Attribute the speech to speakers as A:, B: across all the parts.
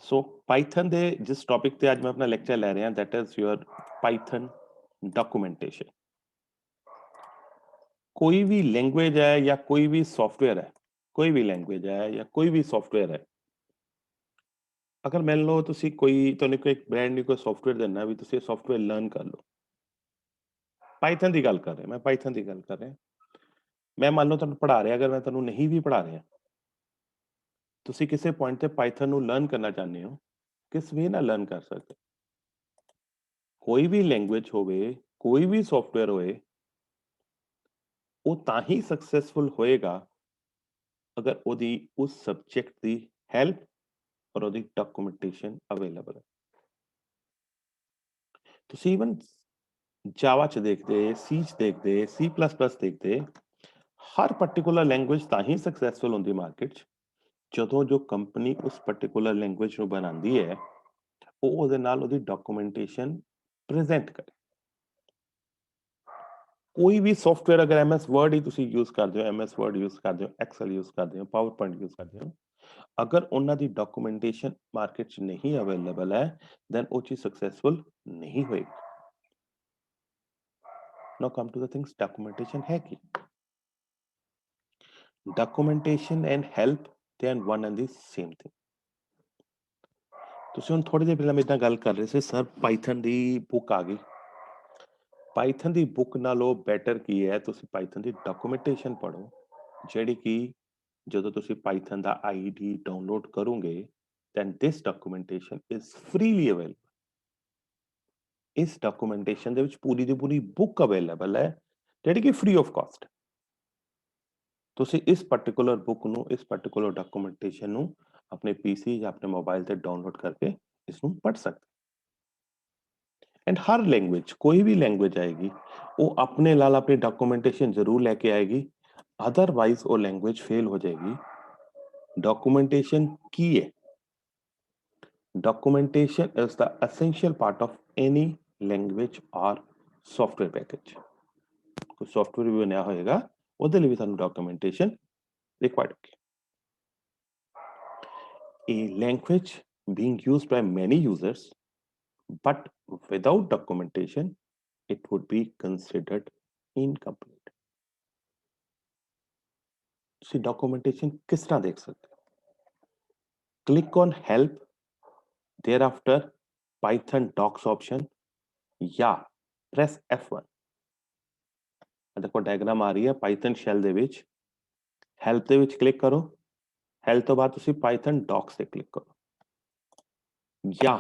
A: ਸੋ Python ਦੇ ਜਿਸ topic ਤੇ ਅੱਜ ਮੈਂ ਆਪਣਾ ਲੈਕਚਰ ਲੈ ਰਿਹਾ that is your Python documentation। ਕੋਈ ਵੀ ਲੈਂਗੁਏਜ ਹੈ ਜਾਂ ਕੋਈ ਵੀ ਸੌਫਟਵੇਅਰ ਹੈ, ਕੋਈ ਵੀ ਲੈਂਗੁਏਜ ਹੈ ਜਾਂ ਕੋਈ ਵੀ ਸੌਫਟਵੇਅਰ ਹੈ, ਅਗਰ ਮੰਨ ਲਓ ਤੁਸੀਂ ਤੁਹਾਨੂੰ ਕੋਈ ਬ੍ਰਾਂਡ ਨਿਊ ਕੋਈ ਸੌਫਟਵੇਅਰ ਦੇਣਾ ਵੀ ਤੁਸੀਂ ਇਹ ਸੌਫਟਵੇਅਰ ਲਰਨ ਕਰ ਲਓ। ਪਾਈਥਨ ਦੀ ਗੱਲ ਕਰ ਰਿਹਾ, ਮੈਂ ਪਾਈਥਨ ਦੀ ਗੱਲ ਕਰ ਰਿਹਾ। ਮੈਂ ਮੰਨ ਲਓ ਤੁਹਾਨੂੰ ਪੜ੍ਹਾ ਰਿਹਾ, ਅਗਰ ਮੈਂ ਤੁਹਾਨੂੰ ਨਹੀਂ ਵੀ ਪੜ੍ਹਾ ਰਿਹਾ, ਤੁਸੀਂ ਕਿਸੇ ਪੁਆਇੰਟ ਤੇ ਪਾਈਥਨ ਨੂੰ ਲਰਨ ਕਰਨਾ ਚਾਹੁੰਦੇ ਹੋ, ਕਿਸ ਵੇ ਨਾਲ ਲਰਨ ਕਰ ਸਕਦੇ। ਕੋਈ ਵੀ ਲੈਂਗੁਏਜ ਹੋਵੇ, ਕੋਈ ਵੀ ਸੌਫਟਵੇਅਰ ਹੋਏ, ਉਹ ਤਾਂ ਹੀ ਸਕਸੈਸਫੁਲ ਹੋਏਗਾ ਅਗਰ ਉਹਦੀ ਉਸ ਸਬਜੈਕਟ ਦੀ ਹੈਲਪ ਔਰ ਉਹਦੀ ਡਾਕੂਮੈਂਟੇਸ਼ਨ ਅਵੇਲੇਬਲ ਹੈ। ਤੁਸੀਂ ਇਵਨ ਜਾਵਾ ਚ ਦੇਖਦੇ, ਸੀ ਚ ਦੇਖਦੇ, C++ ਦੇਖਦੇ, ਹਰ ਪਾਰਟਿਕੂਲਰ ਲੈਂਗੁਏਜ ਤਾਂ ਹੀ ਸਕਸੈਸਫੁਲ ਹੁੰਦੀ ਮਾਰਕੀਟ 'ਚ ਜਦੋਂ ਜੋ ਕੰਪਨੀ ਉਸ ਪਾਰਟਿਕੂਲਰ ਲੈਂਗੁਏਜ ਨੂੰ ਬਣਾਉਂਦੀ ਹੈ ਉਹ ਉਹਦੇ ਨਾਲ ਉਹਦੀ ਡਾਕੂਮੈਂਟੇਸ਼ਨ ਪ੍ਰੈਜ਼ੈਂਟ ਕਰੇ। ਕੋਈ ਵੀ ਸੌਫਟਵੇਅਰ ਅਗਰ MS ਵਰਡ ਹੀ ਤੁਸੀਂ ਯੂਜ਼ ਕਰਦੇ ਹੋ, MS ਵਰਡ ਯੂਜ਼ ਕਰਦੇ ਹੋ, ਐਕਸਲ ਯੂਜ਼ ਕਰਦੇ ਹੋ, ਪਾਵਰ ਪੁਆਇੰਟ ਯੂਜ਼ ਕਰਦੇ ਹੋ, ਅਗਰ ਉਹਨਾਂ ਦੀ ਡਾਕੂਮੈਂਟੇਸ਼ਨ ਮਾਰਕੀਟ 'ਚ ਨਹੀਂ ਅਵੇਲੇਬਲ ਹੈ ਦੈਨ ਉਹ ਚੀਜ਼ ਸਕਸੈਸਫੁਲ ਨਹੀਂ ਹੋਏਗੀ। Now come to the things, documentation ਹੈ ਕੀ? Documentation and help they are one and the same thing. ਤੁਸੀਂ ਹੁਣ ਥੋੜੀ ਦੇਰ ਪਹਿਲਾਂ ਮੇਰੇ ਨਾਲ ਗੱਲ ਕਰ ਰਹੇ ਸੀ, ਸਰ ਪਾਈਥਨ ਦੀ ਬੁੱਕ ਆ ਗਈ। ਪਾਈਥਨ ਦੀ ਬੁੱਕ ਨਾਲੋਂ ਬੈਟਰ ਕੀ ਹੈ, ਤੁਸੀਂ ਪਾਈਥਨ ਦੀ ਡਾਕੂਮੈਂਟੇਸ਼ਨ ਪੜ੍ਹੋ, ਜਿਹੜੀ ਕਿ ਜਦੋਂ ਤੁਸੀਂ ਪਾਈਥਨ ਦਾ ID ਡਾਊਨਲੋਡ ਕਰੋਗੇ then this documentation is freely available। ਇਸ ਡਾਕੂਮੈਂਟੇਸ਼ਨ ਦੇ ਵਿੱਚ ਪੂਰੀ ਦੀ ਪੂਰੀ ਬੁੱਕ ਅਵੇਲੇਬਲ ਹੈ ਜਿਹੜੀ ਕਿ ਫ੍ਰੀ ਆਫ ਕਾਸਟ। ਤੁਸੀਂ ਇਸ ਪਾਰਟਿਕੂਲਰ ਬੁੱਕ ਨੂੰ, ਇਸ ਪਾਰਟਿਕੂਲਰ ਡਾਕੂਮੈਂਟੇਸ਼ਨ ਨੂੰ ਆਪਣੇ PC ਜਾਂ ਆਪਣੇ ਮੋਬਾਈਲ ਤੇ ਡਾਊਨਲੋਡ ਕਰਕੇ ਇਸ ਨੂੰ ਪੜ੍ਹ ਸਕਦੇ। ਐਂਡ ਹਰ ਲੈਂਗੁਏਜ, ਕੋਈ ਵੀ ਲੈਂਗੁਏਜ ਆਏਗੀ ਉਹ ਆਪਣੇ ਨਾਲ ਆਪਣੀ ਡਾਕੂਮੈਂਟੇਸ਼ਨ ਜ਼ਰੂਰ ਲੈ ਕੇ ਆਏਗੀ, ਅਦਰਵਾइज ਉਹ ਲੈਂਗੁਏਜ ਫੇਲ ਹੋ ਜਾਏਗੀ। ਡਾਕੂਮੈਂਟੇਸ਼ਨ ਕੀ ਹੈ? Documentation is the essential part of any language or software package। ਕੋਈ software ਵੀ ਬਣਿਆ ਹੋਏਗਾ ਉਹਦੇ ਲਈ ਵੀ ਸਾਨੂੰ documentation required ਹੋਗੀ। A language being used by many users but without documentation it would be considered incomplete। ਤੁਸੀਂ documentation ਕਿਸ ਤਰ੍ਹਾਂ ਦੇਖ ਸਕਦੇ ਹੋ? Click on help, thereafter Python docs option या press F1। देखो डायग्राम आ रही है पाइथन शैल ਦੇ ਵਿੱਚ, ਹੈਲਪ ਦੇ ਵਿੱਚ ਕਲਿੱਕ ਕਰੋ, ਹੈਲਪ ਤੋਂ ਬਾਅਦ ਤੁਸੀਂ ਪਾਈਥਨ ਡੌਕਸ ਤੇ ਕਲਿੱਕ ਕਰੋ ਜਾਂ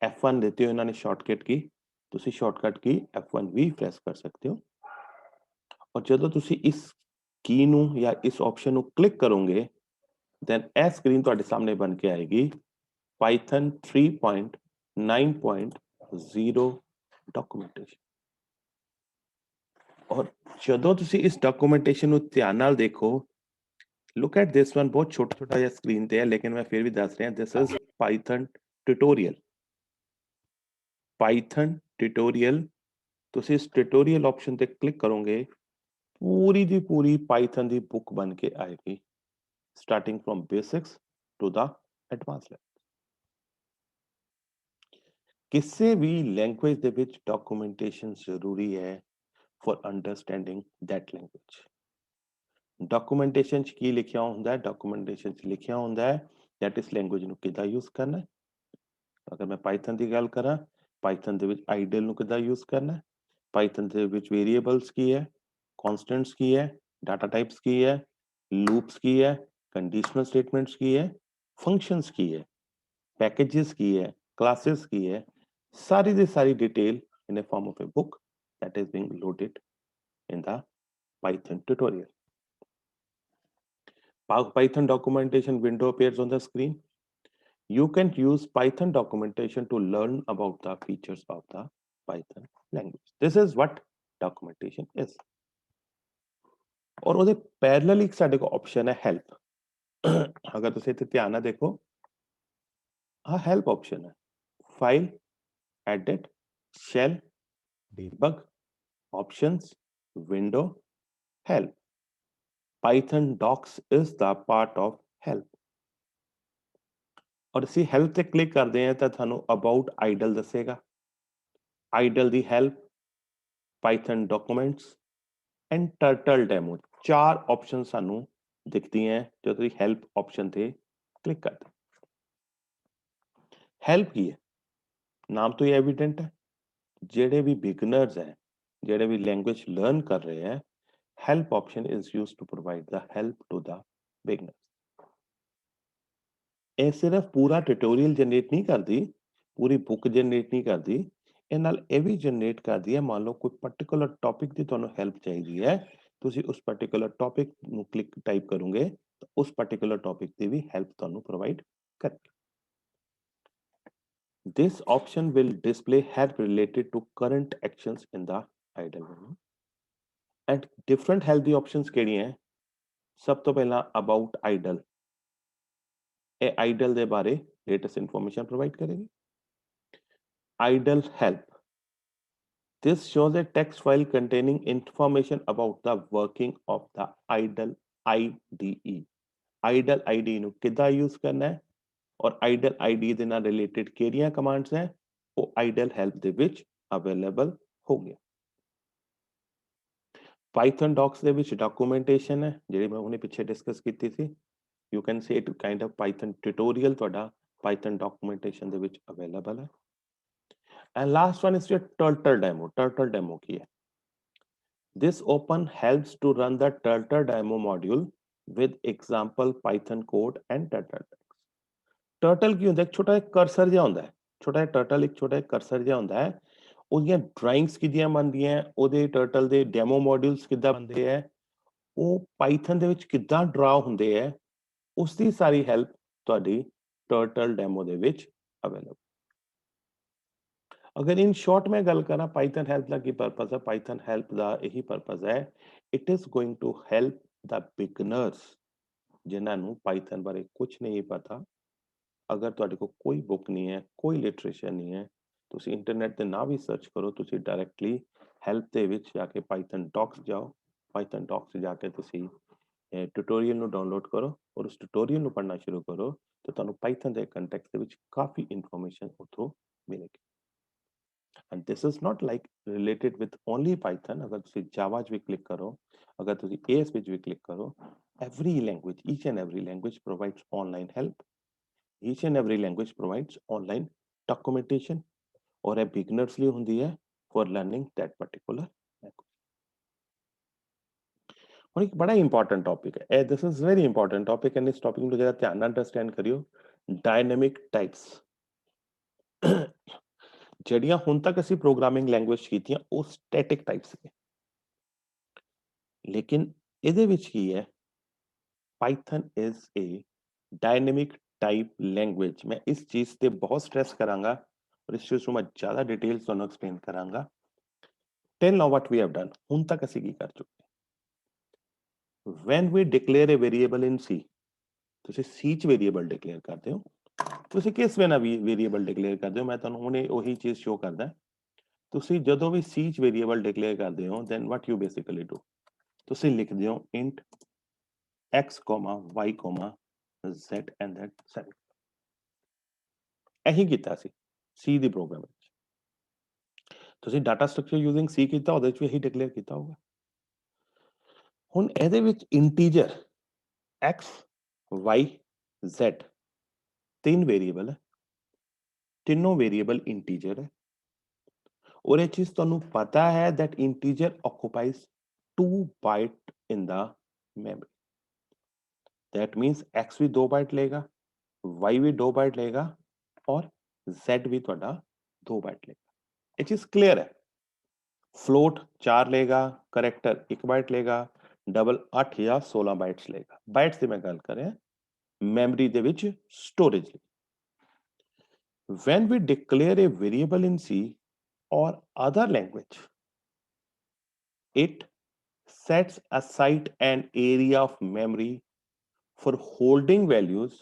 A: F1 ਦਿੱਤੀ ਹੋ ਇਹਨਾਂ ਨੇ ਸ਼ਾਰਟਕਟ ਕੀ, ਤੁਸੀਂ ਸ਼ਾਰਟਕਟ ਕੀ F1 ਵੀ ਪ੍ਰੈਸ ਕਰ ਸਕਦੇ ਹੋ। ਔਰ ਜਦੋਂ ਤੁਸੀਂ ਇਸ ਕੀ ਨੂੰ ਜਾਂ ਇਸ ਆਪਸ਼ਨ ਨੂੰ ਕਲਿੱਕ ਕਰੋਗੇ ਦੈਨ ਇਹ ਸਕਰੀਨ ਤੁਹਾਡੇ ਸਾਹਮਣੇ ਬਣ ਕੇ ਆਏਗੀ Python 3.9.0 ਡਾਕੂਮੈਂਟੇਸ਼ਨ। ਔਰ ਜਦੋਂ ਤੁਸੀਂ ਇਸ ਡਾਕੂਮੈਂਟੇਸ਼ਨ ਨੂੰ ਧਿਆਨ ਨਾਲ ਦੇਖੋ, ਲੁੱਕ ਐਟ ਦਿਸ ਵਨ, ਬਹੁਤ ਛੋਟਾ ਛੋਟਾ ਜਿਹਾ ਸਕਰੀਨ ਤੇ ਹੈ ਲੇਕਿਨ ਮੈਂ ਫਿਰ ਵੀ ਦੱਸ ਰਿਹਾ, this is Python tutorial. Python tutorial, ਤੁਸੀਂ ਇਸ ਟਿਊਟੋਰੀਅਲ ਆਪਸ਼ਨ ਤੇ ਕਲਿੱਕ ਕਰੋਗੇ, ਪੂਰੀ ਦੀ ਪੂਰੀ ਪਾਈਥਨ ਦੀ ਬੁੱਕ ਬਣ ਕੇ ਆਏਗੀ starting from basics to the advance level. ਕਿਸੇ ਵੀ ਲੈਂਗੁਏਜ ਦੇ ਵਿੱਚ ਡਾਕੂਮੈਂਟੇਸ਼ਨ ਜ਼ਰੂਰੀ ਹੈ for understanding that language। Documentation 'ਚ ਕੀ ਲਿਖਿਆ ਹੁੰਦਾ ਹੈ? ਡਾਕੂਮੈਂਟੇਸ਼ਨ 'ਚ ਲਿਖਿਆ ਹੁੰਦਾ ਹੈ that ਇਸ ਲੈਂਗੁਏਜ ਨੂੰ ਕਿੱਦਾਂ ਯੂਜ਼ ਕਰਨਾ ਹੈ। ਅਗਰ ਮੈਂ ਪਾਈਥਨ ਦੀ ਗੱਲ ਕਰਾਂ, ਪਾਈਥਨ ਦੇ ਵਿੱਚ ਆਈਡਲ ਨੂੰ ਕਿੱਦਾਂ ਯੂਜ਼ ਕਰਨਾ ਹੈ, ਪਾਈਥਨ ਦੇ ਵਿੱਚ ਵੇਰੀਏਬਲਸ ਕੀ ਹੈ, ਕਨਸਟੈਂਟਸ ਕੀ ਹੈ, ਡਾਟਾ ਟਾਈਪਸ ਕੀ ਹੈ, ਲੂਪਸ ਕੀ ਹੈ, ਕੰਡੀਸ਼ਨਲ ਸਟੇਟਮੈਂਟਸ ਕੀ ਹੈ, ਫੰਕਸ਼ਨਸ ਕੀ ਹੈ, ਪੈਕੇजेस ਕੀ ਹੈ, ਕਲਾसेस ਕੀ ਹੈ, ਸਾਰੀ ਦੀ ਸਾਰੀ detail in a form of a book that is being loaded in the Python tutorial। Python documentation window appears on the screen। You can use Python documentation to learn about the features of the Python language। This is what documentation is। और ਉਹਦੇ parallel ਇੱਕ ਸਾਡੇ ਕੋਲ option ਹੈ help. ਅਗਰ ਤੁਸੀਂ ਇੱਥੇ ਧਿਆਨ ਨਾਲ ਦੇਖੋ, ਆਹ ਹੈਲਪ ਆਪਸ਼ਨ ਹੈ, file, edit, shell, debug, options, window, help। Python docs is the part of help। ਔਰ ਅਸੀਂ ਹੈਲਪ ਤੇ ਕਲਿੱਕ ਕਰਦੇ ਹਾਂ ਤਾਂ ਤੁਹਾਨੂੰ ਅਬਾਊਟ ਆਈਡਲ ਦੱਸੇਗਾ, Idol the help, Python documents and turtle demo, 4 option ਸਾਨੂੰ ਦਿਖਦੀਆਂ ਜਦੋਂ ਤੁਸੀਂ ਹੈਲਪ ਆਪਸ਼ਨ ਤੇ ਕਲਿੱਕ ਕਰਦੇ। ਹੈਲਪ ਕੀ ਹੈ? ਨਾਮ ਤੋਂ ਹੀ ਐਵੀਡੈਂਟ ਹੈ, ਜਿਹੜੇ ਵੀ ਬਿਗਨਰਸ ਹੈ, ਜਿਹੜੇ ਵੀ ਲੈਂਗੁਏਜ ਲਰਨ ਕਰ ਰਹੇ ਹੈ, help option is used to provide the help to the beginners. ਇਹ ਸਿਰਫ ਪੂਰਾ ਟਿਊਟੋਰੀਅਲ ਜਨਰੇਟ ਨਹੀਂ ਕਰਦੀ, ਪੂਰੀ ਬੁੱਕ ਜਨਰੇਟ ਨਹੀਂ ਕਰਦੀ, ਇਹ ਨਾਲ ਇਹ ਵੀ ਜਨਰੇਟ ਕਰਦੀ ਹੈ, ਮੰਨ ਲਓ ਕੋਈ ਪਾਰਟਿਕੂਲਰ ਟੌਪਿਕ ਦੀ ਤੁਹਾਨੂੰ ਹੈਲਪ ਚਾਹੀਦੀ ਹੈ, ਤੁਸੀਂ ਉਸ ਪਾਰਟਿਕੂਲਰ ਟੌਪਿਕ ਨੂੰ ਕਲਿੱਕ ਟਾਈਪ ਕਰੋਗੇ ਤਾਂ ਉਸ ਪਾਰਟਿਕੂਲਰ ਟੌਪਿਕ ਦੀ ਵੀ ਹੈਲਪ ਤੁਹਾਨੂੰ ਪ੍ਰੋਵਾਈਡ ਕਰੇਗੀ। This option will display help related to current actions in the idle menu. And different help the options ਕਿਹੜੀਆਂ ਹੈ? ਸਭ ਤੋਂ ਪਹਿਲਾਂ ਅਬਾਊਟ ਆਈਡਲ, ਇਹ ਆਈਡਲ ਦੇ ਬਾਰੇ ਲੇਟੈਸਟ ਇਨਫੋਰਮੇਸ਼ਨ ਪ੍ਰੋਵਾਈਡ ਕਰੇਗੀ। Idol help, this shows a text file containing information about the working of the idle IDE. idle IDE ਨੂੰ ਕਿੱਦਾਂ ਯੂਜ਼ ਕਰਨਾ ਹੈ ਔਰ idle IDE ਦੇ ਨਾਲ ਰਿਲੇਟਡ ਕਿਹੜੀਆਂ ਕਮਾਂਡਸ ਹੈ, ਉਹ ਆਈਡਲ ਹੈਲਪ ਦੇ ਵਿੱਚ ਅਵੇਲੇਬਲ ਹੋ ਗਿਆ। ਪਾਈਥਨ ਡਾਕਸ ਦੇ ਵਿੱਚ ਡਾਕੂਮੈਂਟੇਸ਼ਨ ਹੈ, ਜਿਹੜੀ ਮੈਂ ਹੁਣੇ ਪਿੱਛੇ ਡਿਸਕਸ ਕੀਤੀ ਸੀ। You can say it kind of Python tutorial ਤੁਹਾਡਾ Python documentation ਦੇ ਵਿੱਚ available ਹੈ। And last one is your turtle demo. Turtle demo ਕੀ ਹੈ? This open helps to run the turtle demo module with example Python code and turtle text. Turtle ਕੀ ਹੁੰਦਾ? ਇੱਕ ਛੋਟਾ ਜਿਹਾ cursor ਜਿਹਾ ਹੁੰਦਾ ਹੈ, ਛੋਟਾ ਜਿਹਾ turtle ਇੱਕ ਛੋਟਾ ਜਿਹਾ ਕਰਸਰ ਜਿਹਾ ਹੁੰਦਾ ਹੈ, ਉਹਦੀਆਂ ਡਰਾਇੰਗਸ ਕਿੱਦਾਂ ਬਣਦੀਆਂ, ਉਹਦੇ turtle ਦੇ ਡੈਮੋ ਮੋਡਿਊਲਸ ਕਿੱਦਾਂ ਬਣਦੇ ਹੈ, ਉਹ Python ਦੇ ਵਿੱਚ ਕਿੱਦਾਂ ਡਰਾ ਹੁੰਦੇ ਹੈ, ਉਸ ਦੀ ਸਾਰੀ ਹੈਲਪ ਤੁਹਾਡੀ ਟਰਟਲ ਡੈਮੋ ਦੇ ਵਿੱਚ ਅਵੇਲੇਬਲ। ਅਗਰ ਇਨ ਸ਼ਾਰਟ ਮੈਂ ਗੱਲ ਕਰਾਂ ਪਾਈਥਨ ਹੈਲਪ ਦਾ ਕੀ ਪਰਪਸ ਹੈ, ਪਾਈਥਨ ਹੈਲਪ ਦਾ ਇਹੀ ਪਰਪਸ ਹੈ, it is going to help the beginners ਜਿਨ੍ਹਾਂ ਨੂੰ ਪਾਈਥਨ ਬਾਰੇ ਕੁਝ ਨਹੀਂ ਪਤਾ। ਅਗਰ ਤੁਹਾਡੇ ਕੋਲ ਕੋਈ ਬੁੱਕ ਨਹੀਂ ਹੈ, ਕੋਈ ਲਿਟਰੇਚਰ ਨਹੀਂ ਹੈ, ਤੁਸੀਂ ਇੰਟਰਨੈਟ ਤੇ ਨਾ ਵੀ ਸਰਚ ਕਰੋ, ਤੁਸੀਂ ਡਾਇਰੈਕਟਲੀ ਹੈਲਪ ਦੇ ਵਿੱਚ ਜਾ ਕੇ ਪਾਈਥਨ ਡਾਕਸ ਜਾਓ, ਪਾਈਥਨ ਡਾਕਸ ਜਾ ਕੇ ਤੁਸੀਂ ਟਿਊਟੋਰੀਅਲ ਨੂੰ ਡਾਊਨਲੋਡ ਕਰੋ ਔਰ ਉਸ ਟਿਊਟੋਰੀਅਲ ਨੂੰ ਪੜ੍ਹਨਾ ਸ਼ੁਰੂ ਕਰੋ ਤਾਂ ਤੁਹਾਨੂੰ ਪਾਈਥਨ ਦੇ ਕੰਟੈਕਸਟ ਦੇ ਵਿੱਚ ਕਾਫੀ ਇਨਫੋਰਮੇਸ਼ਨ ਉੱਥੋਂ ਮਿਲੇਗੀ। And this is not like related with only Python, ਅਗਰ ਤੁਸੀਂ ਜਾਵਾ 'ਚ ਵੀ ਕਲਿੱਕ ਕਰੋ, ਅਗਰ ਤੁਸੀਂ AS ਵਿੱਚ ਵੀ ਕਲਿੱਕ ਕਰੋ, every language, each and every language provides online help, each and every language provides online documentation ਔਰ ਇਹ ਬਿਗਨਰਸ ਲਈ ਹੁੰਦੀ ਹੈ for learning that particular language। ਹੁਣ ਇੱਕ ਬੜਾ ਇੰਪੋਰਟੈਂਟ ਟੌਪਿਕ ਹੈ ਇਹ, this is very important topic and ਇਸ ਟੌਪਿਕ ਨੂੰ ਜਿਹੜਾ ਧਿਆਨ ਨਾਲ ਅੰਡਰਸਟੈਂਡ ਕਰਿਓ। ਡਾਇਨਾਮਿਕ ਟਾਈਪਸ, ਜਿਹੜੀਆਂ ਹੁਣ ਤੱਕ ਅਸੀਂ ਪ੍ਰੋਗਰਾਮਿੰਗ ਲੈਂਗੁਏਜ ਕੀਤੀਆਂ ਉਹ ਸਟੈਟਿਕ ਟਾਈਪਸ ਨੇ, ਲੇਕਿਨ ਇਹਦੇ ਵਿੱਚ ਕੀ ਹੈ, Python is a dynamic type language. ਮੈਂ ਇਸ ਚੀਜ਼ ਤੇ ਬਹੁਤ ਸਟ੍ਰੈਸ ਕਰਾਂਗਾ ਔਰ ਇਸ ਚੀਜ਼ ਨੂੰ ਮੈਂ ਜ਼ਿਆਦਾ ਡਿਟੇਲਸ ਤੁਹਾਨੂੰ ਐਕਸਪਲੇਨ ਕਰਾਂਗਾ। ਟੈਲ ਨਾਓ ਵਾਟ ਵੀ ਹੈਵ ਡਨ, ਹੁਣ ਤੱਕ ਅਸੀਂ ਕੀ ਕਰ ਚੁੱਕੇ। when we declare a variable in C, ਤੁਸੀਂ C 'ਚ ਵੇਰੀਏਬਲ ਡਿਕਲੇਅਰ ਕਰਦੇ ਹੋ, ਤੁਸੀਂ ਕਿਸ ਵੇ ਨਾਲ ਵੇਰੀਏਬਲ ਡਿਕਲੇਅਰ ਕਰਦੇ ਹੋ, ਮੈਂ ਤੁਹਾਨੂੰ ਹੁਣੇ ਉਹੀ ਚੀਜ਼ ਸ਼ੋ ਕਰਦਾ। ਤੁਸੀਂ ਜਦੋਂ ਵੀ C 'ਚ ਵੇਰੀਏਬਲ ਡਿਕਲੇਅਰ ਕਰਦੇ ਹੋ then what you basically do, ਤੁਸੀਂ ਲਿਖਦੇ ਹੋ int x, y, z and then 7। ਇਹੀ ਕੀਤਾ ਸੀ C ਦੀ ਪ੍ਰੋਗਰਾਮ ਵਿੱਚ, ਤੁਸੀਂ ਡਾਟਾ ਸਟਰਕਚਰ ਯੂਜ਼ਿੰਗ C ਕੀਤਾ, ਉਹਦੇ 'ਚ ਵੀ ਇਹੀ ਡਿਕਲੇਅਰ ਕੀਤਾ ਹੋਊਗਾ। ਹੁਣ ਇਹਦੇ ਵਿੱਚ ਇੰਟੀਜਰ x, y, z तीन वेरिएबल है, तीनों वेरिएबल इंटीजर है और ये चीज तुहानू पता है that integer occupies 2 byte in the memory. That means x भी 2 बाइट लेगा, y भी 2 बाइट लेगा और z भी तुहाडा 2 बाइट लेगा। ये चीज क्लियर है। फ्लोट 4 लेगा, करैक्टर 1 बाइट लेगा, डबल 8 या 16 बाइट्स लेगा। बाइट्स की मैं गल कर रहा memory they which storage. When we declare a variable in C or other language, it sets aside an area of memory for holding values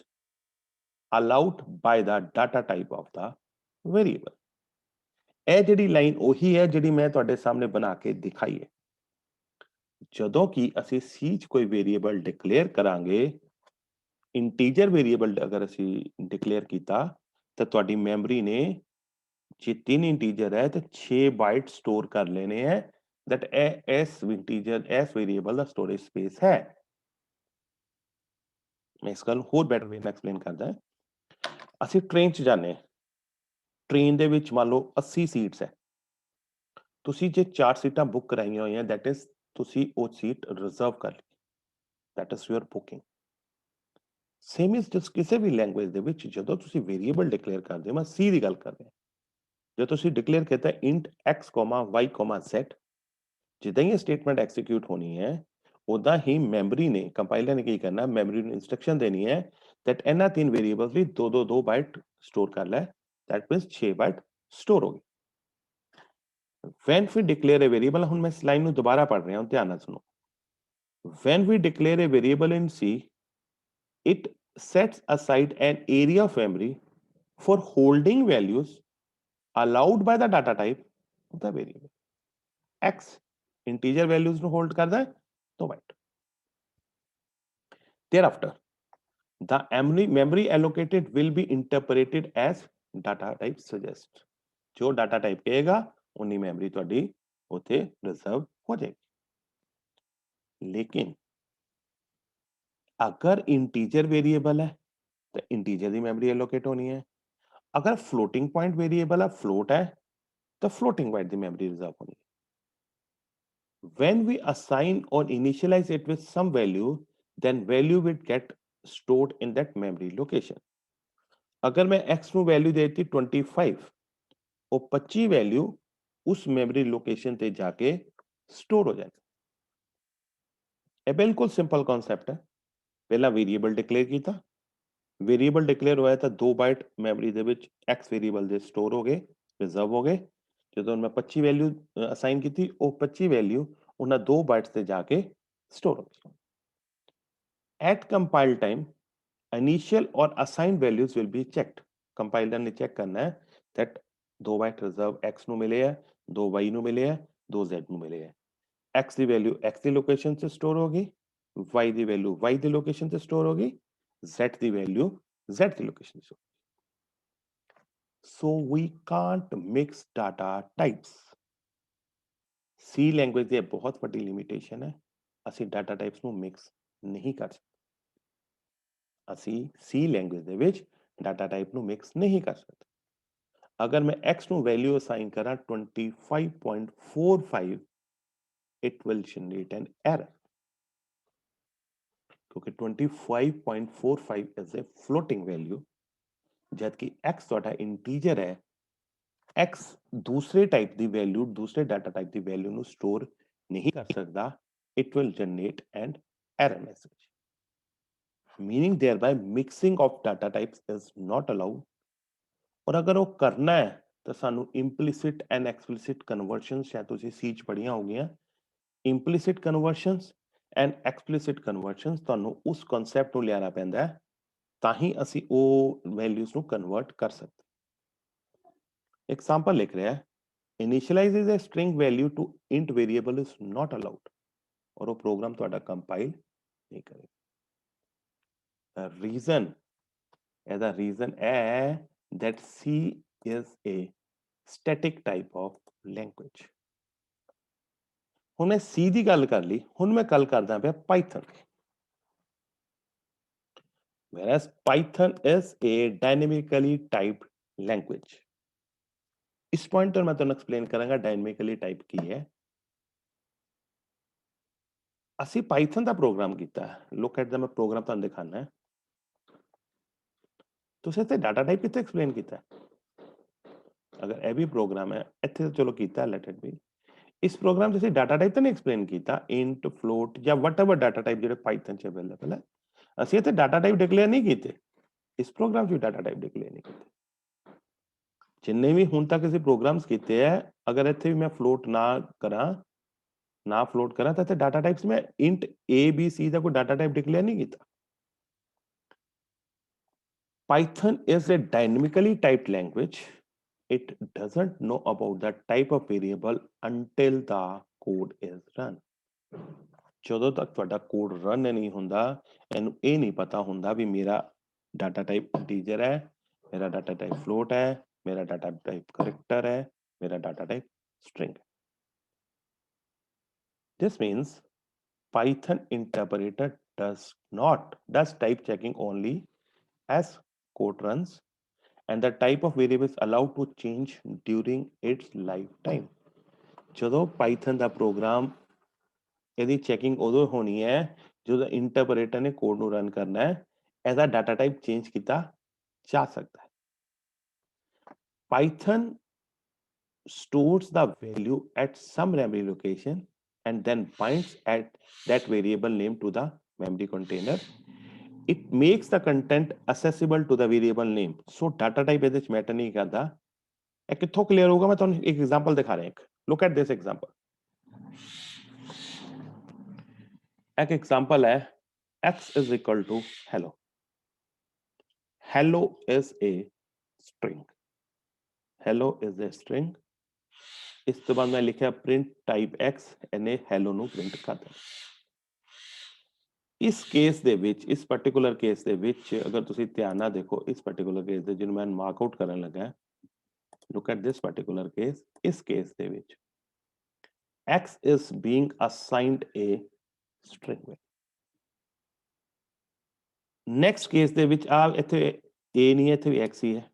A: allowed by the data type of the variable। ਇਹ ਜਿਹੜੀ line ਉਹੀ ਹੈ ਜਿਹੜੀ ਮੈਂ ਤੁਹਾਡੇ ਸਾਹਮਣੇ ਬਣਾ ਕੇ ਦਿਖਾਈ ਹੈ। ਜਦੋਂ ਕਿ ਅਸੀਂ C 'ਚ ਕੋਈ ਵੇਰੀਏਬਲ ਡਿਕਲੇਅਰ ਕਰਾਂਗੇ ਇੰਟੀਜਰ ਵੇਰੀਏਬਲ ਅਗਰ ਅਸੀਂ ਡਿਕਲੇਅਰ ਕੀਤਾ ਤਾਂ ਤੁਹਾਡੀ ਮੈਮਰੀ ਨੇ ਜੇ 3 ਇੰਟੀਜਰ ਹੈ ਤੇ 6 ਬਾਈਟ ਸਟੋਰ ਕਰ ਲੈਣੇ ਹੈ that ਇਸ ਇੰਟੀਜਰ ਇਸ ਵੇਰੀਏਬਲ ਦਾ ਸਟੋਰੇਜ ਸਪੇਸ ਹੈ। ਮੈਂ ਇਸ ਗੱਲ ਹੋਰ ਬੈਟਰ ਵੇ ਨਾਲ ਐਕਸਪਲੇਨ ਕਰਦਾ। ਅਸੀਂ ਟ੍ਰੇਨ 'ਚ ਜਾਂਦੇ ਹਾਂ, ਟ੍ਰੇਨ ਦੇ ਵਿੱਚ ਮੰਨ ਲਓ 80 ਸੀਟਸ ਹੈ, ਤੁਸੀਂ ਜੇ 4 ਸੀਟਾਂ ਬੁੱਕ ਕਰਾਈਆਂ ਹੋਈਆਂ ਦੈਟ ਇਜ਼ ਤੁਸੀਂ ਉਹ ਸੀਟ ਰਿਜ਼ਰਵ ਕਰ ਲਈ, that is your booking. Same is just ਕਿਸੇ ਵੀ ਲੈਂਗੁਏਜ ਦੇ ਵਿੱਚ ਜਦੋਂ ਤੁਸੀਂ ਵੇਰੀਏਬਲ ਡਿਕਲੇਅਰ ਕਰਦੇ ਹੋ, ਮੈਂ ਸੀ ਦੀ ਗੱਲ ਕਰ ਰਿਹਾ, ਜੇ ਤੁਸੀਂ ਡਿਕਲੇਅਰ ਕੀਤਾ ਇੰਟ x, y, z, ਜਿੱਦਾਂ ਹੀ ਇਹ ਸਟੇਟਮੈਂਟ ਐਕਸੀਕਿਊਟ ਹੋਣੀ ਹੈ ਉਦਾਂ ਹੀ ਮੈਮਰੀ ਨੇ ਕੰਪਾਈਲਰ ਨੇ ਕੀ ਕਰਨਾ, ਮੈਮਰੀ ਨੂੰ ਇਨਸਟਰਕਸ਼ਨ ਦੇਣੀ ਹੈ that ਇਹਨਾਂ ਤਿੰਨ ਵੇਰੀਏਬਲਸ ਲਈ 2 ਬਾਈਟ ਸਟੋਰ ਕਰ ਲੈ, that means 6 ਬਾਈਟ ਸਟੋਰ ਹੋ ਗਏ। when we declare a variable, ਹੁਣ ਮੈਂ ਇਸ ਲਾਈਨ ਨੂੰ ਦੁਬਾਰਾ ਪੜ੍ਹ ਰਿਹਾ ਹਾਂ, ਧਿਆਨ ਨਾਲ ਸੁਣੋ। when we declare a variable in C, it sets aside an area of memory for holding values allowed by the data type of the variable। x integer values ਨੂੰ ਹੋਲਡ ਕਰਦਾ ਹੈ 2 bite. thereafter the memory allocated will be interpreted as data type suggest। ਜੋ data type ਕਹੇਗਾ ਉਨੀ memory ਤੁਹਾਡੀ ਉੱਥੇ reserve ਹੋ ਜਾਏਗੀ। ਲੇਕਿਨ ਅਗਰ ਇੰਟੀਜਰ ਵੇਰੀਏਬਲ ਹੈ ਤਾਂ ਇੰਟੀਜਰ ਦੀ ਮੈਮਰੀ ਐਲੋਕੇਟ ਹੋਣੀ ਹੈ, ਅਗਰ ਫਲੋਟਿੰਗ ਪੁਆਇੰਟ ਵੇਰੀਏਬਲ ਹੈ, ਫਲੋਟ ਹੈ ਤਾਂ ਫਲੋਟਿੰਗ ਪੁਆਇੰਟ ਦੀ ਮੈਮਰੀ ਰਿਜ਼ਰਵ ਹੋਣੀ ਹੈ। when we assign or initialize it with some value, then value will get stored in that memory location। अगर मैं x ਨੂੰ ਵੈਲਿਊ ਦੇ ਦਿੱਤੀ 25, ਉਹ 25 ਵੈਲਿਊ ਉਸ ਮੈਮਰੀ ਲੋਕੇਸ਼ਨ ਤੇ ਜਾ ਕੇ ਸਟੋਰ ਹੋ ਜਾਏਗਾ। ਇਹ ਬਿਲਕੁਲ ਸਿੰਪਲ ਕਨਸੈਪਟ ਹੈ। ਪਹਿਲਾਂ ਵੇਰੀਏਬਲ ਡਿਕਲੇਅਰ ਕੀਤਾ, ਵੇਰੀਏਬਲ ਡਿਕਲੇਅਰ ਹੋਇਆ ਤਾਂ 2 ਬਾਈਟ ਮੈਮਰੀ ਦੇ ਵਿੱਚ x ਵੇਰੀਏਬਲ ਦੇ ਸਟੋਰ ਹੋ ਗਏ, ਰਿਜ਼ਰਵ ਹੋ ਗਏ। ਜਦੋਂ ਮੈਂ 25 ਵੈਲਿਊ ਅਸਾਈਨ ਕੀਤੀ, ਉਹ 25 ਵੈਲਿਊ ਉਹਨਾਂ 2 ਬਾਈਟਸ ਤੇ ਜਾ ਕੇ ਸਟੋਰ ਹੋ ਗਈ। At compile time initial or assigned values will be checked। Compiler ਨੇ ਚੈੱਕ ਕਰਨਾ ਹੈ that 2 ਬਾਈਟ ਰਿਜ਼ਰਵ x ਨੂੰ ਮਿਲੇ ਹੈ, 2 y ਨੂੰ ਮਿਲੇ ਹੈ, 2 z ਨੂੰ ਮਿਲੇ ਹੈ। x ਦੀ ਵੈਲਿਊ x ਦੀ ਲੋਕੇਸ਼ਨ ਤੇ ਸਟੋਰ ਹੋ ਗਈ, y ਦੀ ਵੈਲਿਊ y ਦੀ ਲੋਕੇਸ਼ਨ ਤੇ ਸਟੋਰ ਹੋ ਗਈ, z ਦੀ ਵੈਲਿਊ z ਦੀ ਲੋਕੇਸ਼ਨ ਤੇ। so we can't mix data types। C language ਦੀ ਬਹੁਤ ਵੱਡੀ ਲਿਮਿਟੇਸ਼ਨ ਹੈ, ਅਸੀਂ ਡਾਟਾ ਟਾਈਪਸ ਨੂੰ ਮਿਕਸ ਨਹੀਂ ਕਰ ਸਕਦੇ। ਅਸੀਂ C ਲੈਂਗੁਏਜ ਦੇ ਵਿੱਚ ਡਾਟਾ ਟਾਈਪ ਨੂੰ ਮਿਕਸ ਨਹੀਂ ਕਰ ਸਕਦੇ। ਅਗਰ ਮੈਂ x ਨੂੰ ਵੈਲਿਊ ਅਸਾਈਨ ਕਰਾਂ 25.45, it will generate an error ਕਿਉਂਕਿ 25.45 is a floating value, ਜਦਕਿ x ਤੁਹਾਡਾ ਇੰਟੀਜਰ ਹੈ। x ਦੂਸਰੇ ਟਾਈਪ ਦੀ ਵੈਲਿਊ, ਦੂਸਰੇ ਡਾਟਾ ਟਾਈਪ ਦੀ ਵੈਲਿਊ ਨੂੰ ਸਟੋਰ ਨਹੀਂ ਕਰ ਸਕਦਾ। it will generate an error message, meaning thereby mixing of data types is not allowed। ਔਰ ਅਗਰ ਉਹ ਕਰਨਾ ਹੈ ਤਾਂ ਸਾਨੂੰ implicit and explicit conversions ਸ਼ਾਇਦ ਤੁਸੀਂ C 'ਚ ਪੜ੍ਹੀਆਂ ਹੋਗੀਆਂ। implicit conversions and explicit conversions ਤੁਹਾਨੂੰ ਉਸ ਕਨਸੈਪਟ ਨੂੰ ਲਿਆਉਣਾ ਪੈਂਦਾ ਹੈ ਤਾਂ ਹੀ ਅਸੀਂ ਉਹ ਵੈਲਿਊਜ਼ ਨੂੰ ਕਨਵਰਟ ਕਰ ਸਕਦੇ। ਐਗਜ਼ਾਮਪਲ ਲਿਖ ਰਿਹਾ ਹੈ, initialize a string value to int variable is not allowed। ਔਰ ਉਹ ਪ੍ਰੋਗਰਾਮ ਤੁਹਾਡਾ ਕੰਪਾਈਲ ਨਹੀਂ ਕਰੇਗਾ। ਰੀਜ਼ਨ, ਇਹਦਾ ਰੀਜ਼ਨ ਹੈ that C is a static type of language। ਹੁਣ ਮੈਂ C ਦੀ ਗੱਲ ਕਰ ਲਈ, ਹੁਣ ਮੈਂ ਗੱਲ ਕਰਦਾ ਪਿਆ Python the. whereas Python is a dynamically typed language। ਇਸ ਪੁਆਇੰਟ ਤੋਂ ਮੈਂ ਤੁਹਾਨੂੰ ਐਕਸਪਲੇਨ ਕਰਾਂਗਾ ਡਾਇਨਾਮਿਕਲੀ ਟਾਈਪ ਕੀ ਹੈ। ਅਸੀਂ ਪਾਈਥਨ ਦਾ ਪ੍ਰੋਗਰਾਮ ਕੀਤਾ ਹੈ, ਲੁੱਕ ਐਟ ਦਾ ਮੈਂ ਪ੍ਰੋਗਰਾਮ ਤੁਹਾਨੂੰ ਦਿਖਾਣਾ ਹੈ। ਤੁਸੀਂ ਇੱਥੇ ਡਾਟਾ ਟਾਈਪ ਕਿੱਥੇ ਐਕਸਪਲੇਨ ਕੀਤਾ ਹੈ? ਅਗਰ ਇਹ ਵੀ ਪ੍ਰੋਗਰਾਮ ਹੈ, ਇੱਥੇ ਚਲੋ ਕੀਤਾ ਲੈਟ ਇਟ ਬੀ। ਇਸ ਪ੍ਰੋਗਰਾਮ 'ਚ ਅਸੀਂ ਡਾਟਾ ਟਾਈਪ ਤਾਂ ਨਹੀਂ ਐਕਸਪਲੇਨ ਕੀਤਾ, ਇੰਟ, ਫਲੋਟ ਜਾਂ ਵਟਐਵਰ ਡਾਟਾ ਟਾਈਪ ਜਿਹੜੇ ਪਾਈਥਨ 'ਚ ਅਵੇਲੇਬਲ ਹੈ। ਅਸੀਂ ਇੱਥੇ ਡਾਟਾ ਟਾਈਪ ਡਿਕਲੇਅਰ ਨਹੀਂ ਕੀਤੇ, ਇਸ ਪ੍ਰੋਗਰਾਮ 'ਚ ਵੀ ਡਾਟਾ ਟਾਈਪ ਡਿਕਲੇਅਰ ਨਹੀਂ ਕੀਤੇ। ਜਿੰਨੇ ਵੀ ਹੁਣ ਤੱਕ ਅਸੀਂ ਪ੍ਰੋਗਰਾਮਸ ਕੀਤੇ ਹੈ, ਅਗਰ ਇੱਥੇ ਵੀ ਮੈਂ ਫਲੋਟ ਨਾ ਕਰਾਂ ਤਾਂ ਇੱਥੇ ਡਾਟਾ ਟਾਈਪਸ ਮੈਂ ਇੰਟ ABC ਦਾ ਕੋਈ ਡਾਟਾ ਟਾਈਪ ਡਿਕਲੇਅਰ ਨਹੀਂ ਕੀਤਾ। Python is a dynamically typed language। It doesn't know about the type of variable until the code is run। ਜਦੋਂ ਤੱਕ ਤੁਹਾਡਾ ਕੋਡ ਰਨ ਨਹੀਂ ਹੁੰਦਾ, ਇਹਨੂੰ ਇਹ ਨਹੀਂ ਪਤਾ ਹੁੰਦਾ ਵੀ ਮੇਰਾ ਡਾਟਾ ਟਾਈਪ ਇੰਟੀਜਰ ਹੈ, ਮੇਰਾ ਡਾਟਾ ਟਾਈਪ ਫਲੋਟ ਹੈ, ਮੇਰਾ ਡਾਟਾ ਟਾਈਪ ਕਰੈਕਟਰ ਹੈ, ਮੇਰਾ ਡਾਟਾ ਟਾਈਪ string ਹੈ। This means Python interpreter does type checking only as code runs, and the type of variables allowed to change during its lifetime। ਜਦੋਂ Python ਦਾ programme ਇਹਦੀ checking ਉਦੋਂ ਹੋਣੀ ਹੈ ਜਦੋਂ interpreter ਨੇ ਕੋਡ ਨੂੰ ਰਨ ਕਰਨਾ ਹੈ, ਇਹਦਾ ਡਾਟਾ ਟਾਈਪ ਚੇਂਜ ਕੀਤਾ ਜਾ ਸਕਦਾ ਹੈ। Python stores the value at some memory location and then binds at that variable name to the memory container। It makes the content accessible to the variable name, so data type ਇਹਦੇ ਵਿੱਚ matter ਨਹੀਂ ਕਰਦਾ। ਇਹ ਕਿੱਥੋਂ clear ਹੋਊਗਾ? ਮੈਂ ਤੁਹਾਨੂੰ ਇੱਕ ਐਗਜ਼ਾਮਪਲ ਦਿਖਾ ਰਿਹਾ। ਇੱਕ ਲੁੱਕ ਐਟ ਦਿਸ ਐਗਜ਼ਾਮਪਲ। एक एग्जाम्पल है x is equal to hello। hello is a string। hello is a string। ਇਸ ਤੋਂ ਬਾਅਦ ਮੈਂ ਲਿਖਿਆ print type x, ਇਹਨੇ hello ਨੂੰ print ਕਰ ਦੇਣਾ। ਇਸ ਕੇਸ ਦੇ ਵਿੱਚ, ਇਸ ਪਾਰਟਿਕੂਲਰ ਕੇਸ ਦੇ ਵਿੱਚ ਅਗਰ ਤੁਸੀਂ ਧਿਆਨ ਨਾਲ ਦੇਖੋ, ਇਸ ਪਾਰਟਿਕੂਲਰ ਕੇਸ ਦੇ ਜਿਹਨੂੰ ਮੈਂ ਮਾਰਕ ਆਊਟ ਕਰਨ ਲੱਗਾ, look at this particular case। ਇਸ ਕੇਸ ਦੇ ਵਿੱਚ x is being assigned a string value। Next case ਦੇ ਵਿੱਚ ਆ ਇੱਥੇ a ਨਹੀਂ ਹੈ, ਇੱਥੇ ਵੀ x ਹੀ ਹੈ।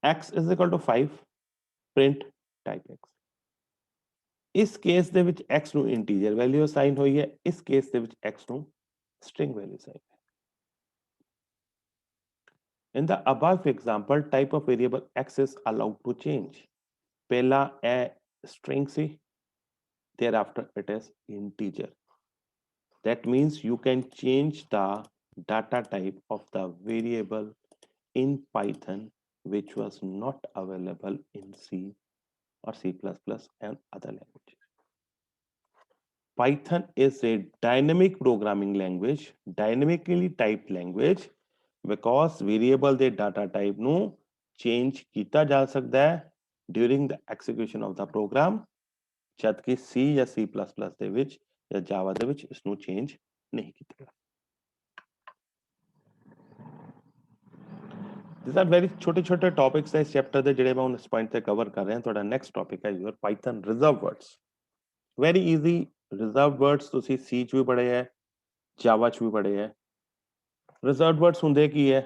A: x is equal to 5, print type x। ਇਸ ਕੇਸ ਦੇ ਵਿੱਚ x ਨੂੰ ਇੰਟੀਜਰ ਵੈਲਿਊ ਅਸਾਈਨ ਹੋਈ ਹੈ, ਇਸ ਕੇਸ ਦੇ ਵਿੱਚ x ਨੂੰ string value ਅਸਾਈਨ ਹੈ। In the above example, type of variable x is allowed to change। ਪਹਿਲਾ ਇਹ string C, thereafter it is integer। That means you can change the data type of the variable in Python which was not available in C or C++ and other languages। Python is a dynamic programming language, dynamically typed language, because variable ਦੇ data type ਨੂੰ change ਕੀਤਾ ਜਾ ਸਕਦਾ ਹੈ during the execution of the program, ਜਦਕਿ C ਜਾਂ C++ ਦੇ ਵਿੱਚ ਜਾਂ Java ਦੇ ਵਿੱਚ ਇਸ ਨੂੰ change ਨਹੀਂ ਕੀਤਾ ਜਾ। These are very ਛੋਟੇ ਟੌਪਿਕਸ ਹੈ ਇਸ ਚੈਪਟਰ ਦੇ ਜਿਹੜੇ ਮੈਂ ਹੁਣ ਇਸ ਪੁਆਇੰਟ ਤੇ ਕਵਰ ਕਰ ਰਿਹਾ। ਤੁਹਾਡਾ ਨੈਕਸਟ ਟੌਪਿਕ ਹੈ your Python reserve words. Very easy reserve words ਤੁਸੀਂ C ਚ ਵੀ ਪੜ੍ਹੇ ਹੈ, Java ਚ ਵੀ ਪੜ੍ਹੇ ਹੈ। ਰਿਜ਼ਰਵ ਵਰਡਸ ਹੁੰਦੇ ਕੀ ਹੈ?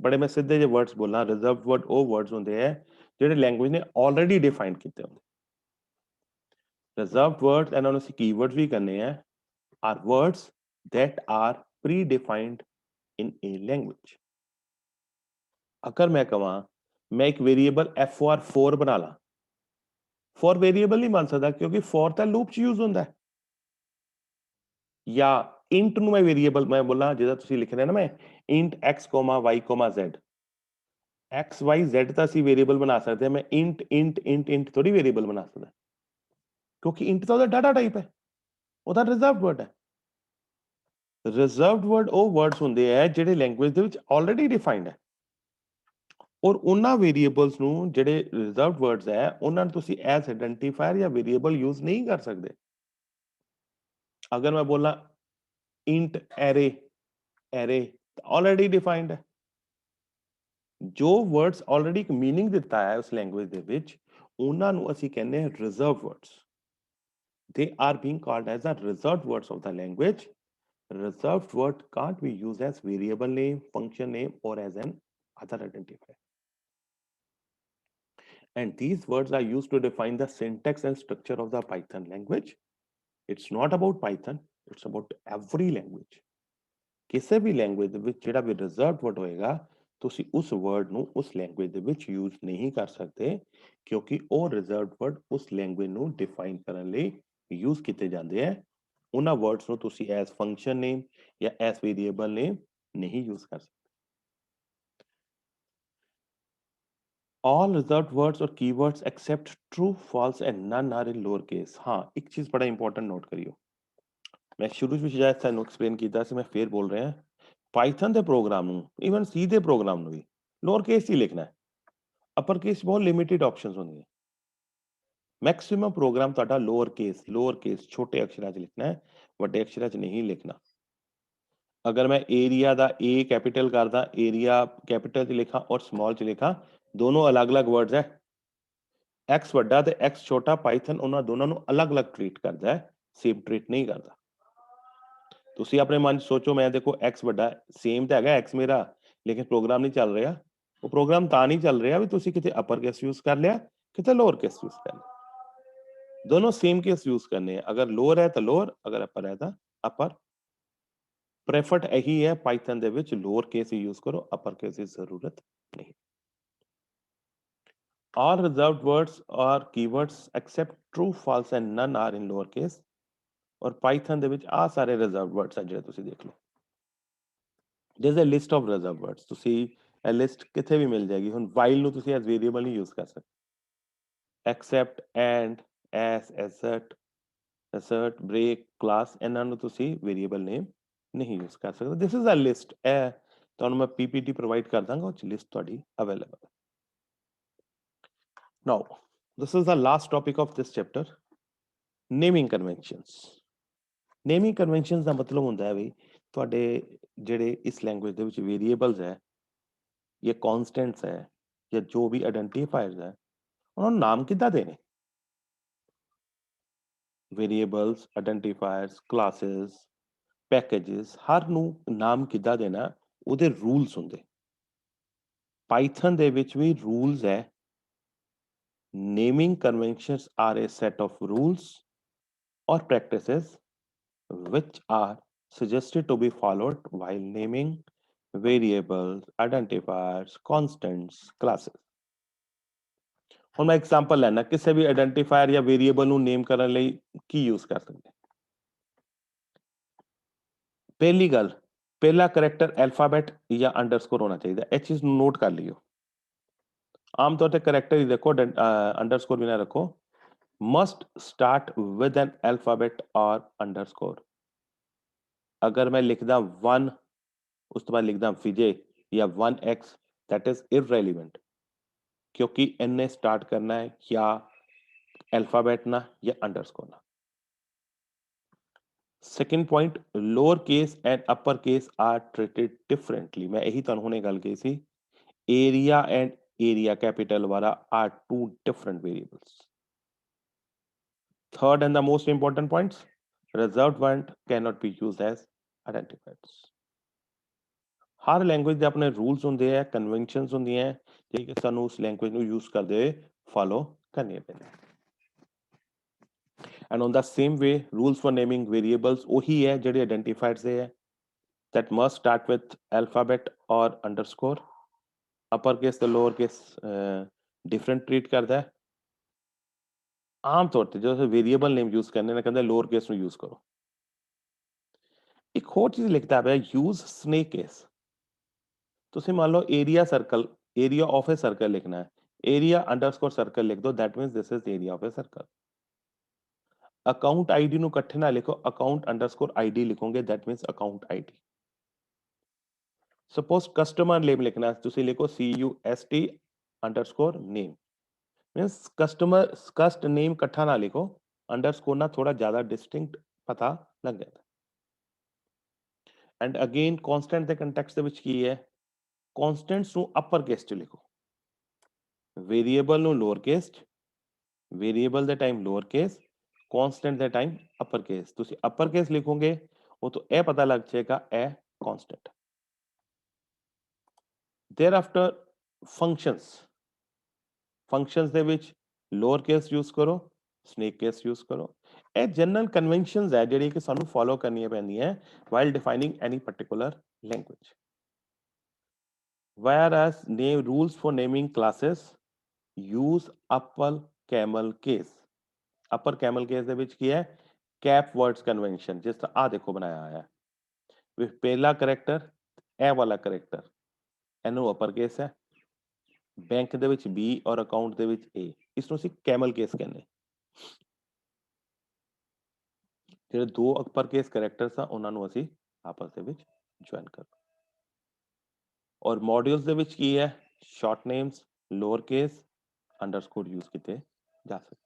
A: ਬੜੇ ਮੈਂ ਸਿੱਧੇ ਜਿਹੇ ਵਰਡਸ ਬੋਲਾਂ, ਰਿਜ਼ਰਵ ਵਰਡ ਉਹ ਵਰਡਸ ਹੁੰਦੇ ਹੈ ਜਿਹੜੇ ਲੈਂਗੁਏਜ ਨੇ ਆਲਰੇਡੀ ਡਿਫਾਈਨ ਕੀਤੇ ਹੁੰਦੇ। ਰਿਜ਼ਰਵ ਵਰਡਸ, ਇਹਨਾਂ ਨੂੰ ਅਸੀਂ ਕੀਵਰਡਸ ਵੀ ਕਹਿੰਦੇ ਆ, are words that are predefined in a language। अगर मैं कहा मैं एक वेरिएबल for4 बना ला, फॉर वेरिएबल नहीं मान सकता क्योंकि फॉर तो लूप च यूज होता है। या इंट ਨੂੰ मैं वेरिएबल मैं बोला जिदा ਤੁਸੀਂ ਲਿਖ ਰਹੇ ਨਾ, मैं int x, y, z, x y z ਤਾਂ ਅਸੀਂ वेरिएबल बना सकते हैं। मैं int थोड़ी वेरिएबल बना सकता क्योंकि int ਤਾਂ ਉਹਦਾ ਡਾਟਾ ਟਾਈਪ ਹੈ, ਉਹਦਾ ਰਿਜ਼ਰਵਡ ਵਰਡ ਹੈ। ਰਿਜ਼ਰਵਡ ਵਰਡ ਉਹ ਵਰਡਸ ਹੁੰਦੇ ਆ ਜਿਹੜੇ ਲੈਂਗੁਏਜ ਦੇ ਵਿੱਚ ਆਲਰੇਡੀ ਡਿਫਾਈਨਡ ਹੈ, ਔਰ ਉਹਨਾਂ ਵੇਰੀਏਬਲਸ ਨੂੰ ਜਿਹੜੇ ਰਿਜ਼ਰਵਡ ਵਰਡਸ ਹੈ ਉਹਨਾਂ ਨੂੰ ਤੁਸੀਂ ਐਜ਼ ਆਇਡੈਂਟੀਫਾਇਰ ਜਾਂ ਵੇਰੀਏਬਲ ਯੂਜ਼ ਨਹੀਂ ਕਰ ਸਕਦੇ। ਅਗਰ ਮੈਂ ਬੋਲਾਂ int array, array already defined है। जो वर्ड्स ऑलरेडी एक मीनिंग दिता है उस लैंग्वेज ਦੇ ਵਿੱਚ, ਉਹਨਾਂ ਨੂੰ ਅਸੀਂ ਕਹਿੰਦੇ ਹਾਂ reserve words. they are being called as the reserved words of the language। reserved word can't be used as variable name, function name or as an other identifier, and these words are used to define the syntax and structure of the Python language। it's not about Python, it's about every language। ਕਿਸੇ ਵੀ language ਦੇ ਵਿੱਚ ਜਿਹੜਾ ਵੀ reserved word ਹੋਏਗਾ, ਤੁਸੀਂ ਉਸ word ਨੂੰ ਉਸ ਲੈਂਗੁਏਜ ਦੇ ਵਿੱਚ ਯੂਜ਼ ਨਹੀਂ ਕਰ ਸਕਦੇ ਕਿਉਂਕਿ ਉਹ ਰਿਜ਼ਰਵਡ ਵਰਡ ਉਸ ਲੈਂਗੁਏਜ ਨੂੰ ਡਿਫਾਈਨ ਕਰਨ ਲਈ ਯੂਜ਼ ਕੀਤੇ ਜਾਂਦੇ ਆ। ਉਹਨਾਂ ਵਰਡਸ ਨੂੰ ਤੁਸੀਂ ਐਜ਼ ਫੰਕਸ਼ਨ ਨੇਮ ਜਾਂ ਐਜ਼ ਵੇਰੀਏਬਲ ਨੇਮ ਨਹੀਂ ਯੂਜ਼ ਕਰ ਸਕਦੇ। all reserved words और keywords except true, false and none are in lower case। हाँ, एक चीज बड़ा इंपॉर्टेंट नोट करियो, मैं शुरू ਵਿੱਚ ਸ਼ਾਇਦ ਤੁਹਾਨੂੰ ਐਕਸਪਲੇਨ ਕੀਤਾ ਸੀ, ਮੈਂ ਫੇਰ ਬੋਲ ਰਿਹਾ। ਪਾਈਥਨ ਦੇ ਪ੍ਰੋਗਰਾਮ ਨੂੰ, ਇਵਨ ਸੀ ਦੇ ਪ੍ਰੋਗਰਾਮ ਨੂੰ ਵੀ ਲੋਅਰ ਕੇਸ ਹੀ ਲਿਖਣਾ ਹੈ। ਅਪਰ ਕੇਸ ਬਹੁਤ ਲਿਮਿਟਿਡ ਆਪਸ਼ਨਸ ਹੁੰਦੀਆਂ। ਮੈਕਸਿਮਮ ਪ੍ਰੋਗਰਾਮ ਤੁਹਾਡਾ ਲੋਅਰ ਕੇਸ ਛੋਟੇ ਅਕਸ਼ਰਾਂ 'ਚ ਲਿਖਣਾ ਹੈ, ਵੱਡੇ ਅਕਸ਼ਰਾਂ 'ਚ ਨਹੀਂ ਲਿਖਣਾ। ਅਗਰ ਮੈਂ ਏਰੀਆ ਦਾ ਏ ਕੈਪੀਟਲ ਕਰਦਾ, ਏਰੀਆ ਕੈਪੀਟਲ 'ਚ ਲਿਖਾਂ ਔਰ ਸਮਾਲ 'ਚ ਲਿਖਾਂ, ਦੋਨੋਂ ਅਲੱਗ-ਅਲੱਗ ਵਰਡਸ ਹੈ। ਐਕਸ ਵੱਡਾ ਤੇ ਐਕਸ ਛੋਟਾ, ਪਾਈਥਨ ਉਹਨਾਂ ਦੋਨਾਂ ਨੂੰ ਅਲੱਗ-ਅਲੱਗ ਟ੍ਰੀਟ ਕਰਦਾ ਹੈ, ਸੇਮ ਟ੍ਰੀਟ ਨਹੀਂ ਕਰਦਾ। ਤੁਸੀਂ ਆਪਣੇ ਮਨ 'ਚ ਸੋਚੋ, ਮੈਂ ਦੇਖੋ ਐਕਸ ਵੱਡਾ ਸੇਮ ਤਾਂ ਹੈਗਾ ਐਕਸ ਮੇਰਾ, ਲੇਕਿਨ ਪ੍ਰੋਗਰਾਮ ਨਹੀਂ ਚੱਲ ਰਿਹਾ। ਉਹ ਪ੍ਰੋਗਰਾਮ ਤਾਂ ਨਹੀਂ ਚੱਲ ਰਿਹਾ ਵੀ ਤੁਸੀਂ ਕਿਤੇ ਅਪਰ ਕੇਸ ਯੂਜ਼ ਕਰ ਲਿਆ, ਕਿਤੇ ਲੋਅਰ ਕੇਸ ਯੂਜ਼ ਕਰ ਲਿਆ। दोनों सेम केस यूज करने हैं, अगर लोअर है तो लोअर, अगर अपर है तो अपर। प्रेफर्ड यही है पाइथन ਦੇ ਵਿੱਚ ਲੋਅਰ ਕੇਸ ਹੀ ਯੂਜ਼ ਕਰੋ, ਅਪਰ ਕੇਸ ਦੀ ਜ਼ਰੂਰਤ ਨਹੀਂ। all reserved words or keywords except true false and none are in lower case। ਔਰ ਪਾਈਥਨ ਦੇ ਵਿੱਚ ਆ ਸਾਰੇ ਰਿਜ਼ਰਵਡ ਵਰਡਸ ਆ ਜਿਹੜੇ ਤੁਸੀਂ ਦੇਖ ਲਓ। there's a list of reserved words, ਤੁਸੀਂ ਇਹ ਲਿਸਟ ਕਿੱਥੇ ਵੀ ਮਿਲ ਜਾਏਗੀ। ਹੁਣ ਵਾਈਲ ਨੂੰ ਤੁਸੀਂ ਐਜ਼ ਵੇਰੀਏਬਲ ਨਹੀਂ ਯੂਜ਼ ਕਰ ਸਕਦੇ। except, and, as, assert, break, class, ਇਹਨਾਂ ਨੂੰ ਤੁਸੀਂ ਵੇਰੀਏਬਲ ਨੇਮ ਨਹੀਂ ਯੂਜ਼ ਕਰ ਸਕਦੇ। ਦਿਸ ਇਜ਼ ਅ ਲਿਸਟ, ਇਹ ਤੁਹਾਨੂੰ ਮੈਂ ਪੀਪੀਟੀ ਪ੍ਰੋਵਾਈਡ ਕਰ ਦਾਂਗਾ, ਉਹ 'ਚ ਲਿਸਟ ਤੁਹਾਡੀ ਅਵੇਲੇਬਲ ਹੈ। Now this is the last topic of this chapter, naming conventions. Naming conventions ਦਾ ਮਤਲਬ ਹੁੰਦਾ ਹੈ ਵੀ ਤੁਹਾਡੇ ਜਿਹੜੇ ਇਸ ਲੈਂਗੁਏਜ ਦੇ ਵਿੱਚ ਵੇਰੀਏਬਲਸ ਹੈ ਜਾਂ ਕੌਨਸਟੈਂਟਸ ਹੈ ਜਾਂ ਜੋ ਵੀ ਆਇਡੈਂਟੀਫਾਇਰਸ ਹੈ, ਉਹਨਾਂ ਨੂੰ ਨਾਮ ਕਿੱਦਾਂ ਦੇਣੇ। ਵੇਰੀਏਬਲਸ, ਆਇਡੈਂਟੀਫਾਇਰਸ, ਕਲਾਸਿਸ, ਪੈਕੇजेस, ਹਰ ਨੂੰ ਨਾਮ ਕਿੱਦਾਂ ਦੇਣਾ, ਉਹਦੇ ਰੂਲਸ ਹੁੰਦੇ। ਪਾਈਥਨ ਦੇ ਵਿੱਚ ਵੀ ਰੂਲਸ ਹੈ। Naming conventions are a set of rules or practices which are suggested to be followed while naming variables, identifiers, constants, classes। ਹੁਣ ਮੈਂ ਐਗਜ਼ਾਮਪਲ ਲੈਣਾ, ਕਿਸੇ ਵੀ ਆਇਡੈਂਟੀਫਾਇਰ ਜਾਂ ਵੇਰੀਏਬਲ ਨੂੰ ਨੇਮ ਕਰਨ ਲਈ ਕੀ ਯੂਜ਼ ਕਰ ਸਕਦੇ। ਪਹਿਲੀ ਗੱਲ, ਪਹਿਲਾ ਕਰੈਕਟਰ ਐਲਫਾਬੈਟ ਜਾਂ ਅੰਡਰਸਕੋਰ ਹੋਣਾ ਚਾਹੀਦਾ। ਇਹ ਚੀਜ਼ ਨੂੰ ਨੋਟ ਕਰ ਲਿਓ। ਆਮ ਤੌਰ ਤੇ ਕਰੈਕਟਰ ਹੀ ਦੇਖੋ, ਅੰਡਰਸਕੋਰ ਵੀ ਨਾ ਰੱਖੋ। Must start with N alphabet ਔਰ ਅੰਡਰਸਕੋਰ। ਅਗਰ ਮੈਂ ਲਿਖਦਾ 1 ਉਸ ਤੋਂ ਬਾਅਦ ਲਿਖਦਾ ਵਿਜੇ ਜਾਂ 1x, that is irrelevant, क्योंकि इनने स्टार्ट करना है या अल्फाबेट ना या अंडरस्कोर ना। Second point, lower case and upper case are treated differently. मैं यही ਤੁਹਾਨੂੰ ਹੁਣੇ ਗੱਲ ਕਹੀ ਸੀ, एरिया एंड एरिया कैपिटल वाला are two different variables. Third and the most important points, reserved word can not be used as identifiers. हर language ਦੇ ਆਪਣੇ ਰੂਲਸ ਹੁੰਦੇ ਆ, ਕਨਵੈਨਸ਼ਨਸ ਹੁੰਦੀਆਂ ਜਿਹੜੀ ਕਿ ਸਾਨੂੰ ਉਸ ਲੈਂਗੁਏਜ ਨੂੰ ਯੂਜ਼ ਕਰਦੇ ਹੋਏ ਫਾਲੋ ਕਰਨੀਆਂ ਪੈਂਦੀਆਂ। And on the same way rules for naming variables ਉਹੀ ਹੈ ਜਿਹੜੇ ਆਇਡੈਂਟੀਫਾਇਰਸ ਦੇ ਹੈ, that must start with alphabet or underscore। upper case ਤੇ lower case different treat ਕਰਦਾ ਹੈ। ਆਮ ਤੌਰ ਤੇ ਜਦੋਂ ਵੇਰੀਏਬਲ ਨੇਮ ਯੂਜ਼ ਕਰਨੇ ਨੇ ਕਹਿੰਦੇ ਲੋਅਰ ਕੇਸ ਨੂੰ ਯੂਜ਼ ਕਰੋ। ਇੱਕ ਹੋਰ ਚੀਜ਼ ਲਿਖਦਾ ਪਿਆ, ਯੂਜ਼ ਸਨੇਕ ਕੇਸ। ਤੁਸੀਂ ਮੰਨ ਲਓ area circle, area of a circle लिखना है, एरिया अंडरस्कोर सर्कल लिख दो, that means this is area of a circle. Account ID ਨੂੰ ਇਕੱਠੇ ਨਾ ਲਿਖੋ, ਅਕਾउंट अंडरस्कोर आईडी ਲਿਖੋਗੇ, that means account ID. Suppose customer name लिखना है, ਤੁਸੀਂ ਲਿਖੋ CUST underscore name, means customer cust name इकट्ठा ना लिखो, अंडरस्कोर ना थोड़ा ज्यादा डिस्टिंक्ट पता लग जाता। एंड अगेन कांस्टेंट ਦੇ ਕੰਟੈਕਸਟ ਦੇ ਵਿੱਚ ਕੀ ਹੈ, ਕਾਂਸਟੈਂਟਸ ਨੂੰ ਅਪਰ ਕੇਸ ਚ ਲਿਖੋ, ਵੇਰੀਏਬਲ ਨੂੰ ਲੋਅਰ ਕੇਸ ਚ, ਵੇਰੀਏਬਲ ਦੇ ਟਾਈਮ ਲੋਅਰ ਕੇਸ, ਕਾਂਸਟੈਂਟ ਦੇ ਟਾਈਮ ਅਪਰ ਕੇਸ। ਤੁਸੀਂ ਅਪਰ ਕੇਸ ਲਿਖੋਗੇ ਉਹ ਤੋਂ ਇਹ ਪਤਾ ਲੱਗ ਜਾਏਗਾ ਇਹ ਕਾਂਸਟੈਂਟ। thereafter functions, functions ਦੇ ਵਿੱਚ ਲੋਅਰ ਕੇਸ ਯੂਜ਼ ਕਰੋ, ਸਨੇਕ ਕੇਸ ਯੂਜ਼ ਕਰੋ। ਇਹ ਜਨਰਲ ਕਨਵੈਨਸ਼ਨਸ ਹੈ ਜਿਹੜੀ ਕਿ ਸਾਨੂੰ ਫੋਲੋ ਕਰਨੀਆਂ ਪੈਂਦੀਆਂ while defining any particular language। whereas name rules for naming classes use upper camel case। upper camel case ਦੇ ਵਿੱਚ ਕੀ ਹੈ, ਕੈਪ ਵਰਡਸ ਕਨਵੈਨਸ਼ਨ, ਜਿਸ ਤਰ੍ਹਾਂ ਆ ਦੇਖੋ ਬਣਾਇਆ ਹੋਇਆ ਹੈ ਵੀ ਪਹਿਲਾ ਕਰੈਕਟਰ ਇਹ ਵਾਲਾ ਕਰੈਕਟਰ, ਇਹਨੂੰ ਅਪਰ ਕੇਸ ਹੈ, ਬੈਂਕ ਦੇ ਵਿੱਚ B ਔਰ ਅਕਾਊਂਟ ਦੇ ਵਿੱਚ A, ਇਸ ਨੂੰ ਅਸੀਂ ਕੈਮਲ ਕੇਸ ਕਹਿੰਦੇ। ਜਿਹੜੇ ਦੋ ਅਪਰ ਕੇਸ ਕਰੈਕਟਰਸ ਆ ਉਹਨਾਂ ਨੂੰ ਅਸੀਂ ਆਪਸ ਦੇ ਵਿੱਚ ਜੁਆਇਨ ਕਰ। ਔਰ ਮੋਡਿਊਲਸ ਦੇ ਵਿੱਚ ਕੀ ਹੈ, short names lower case underscore use ਕੀਤੇ ਜਾ ਸਕਦੇ।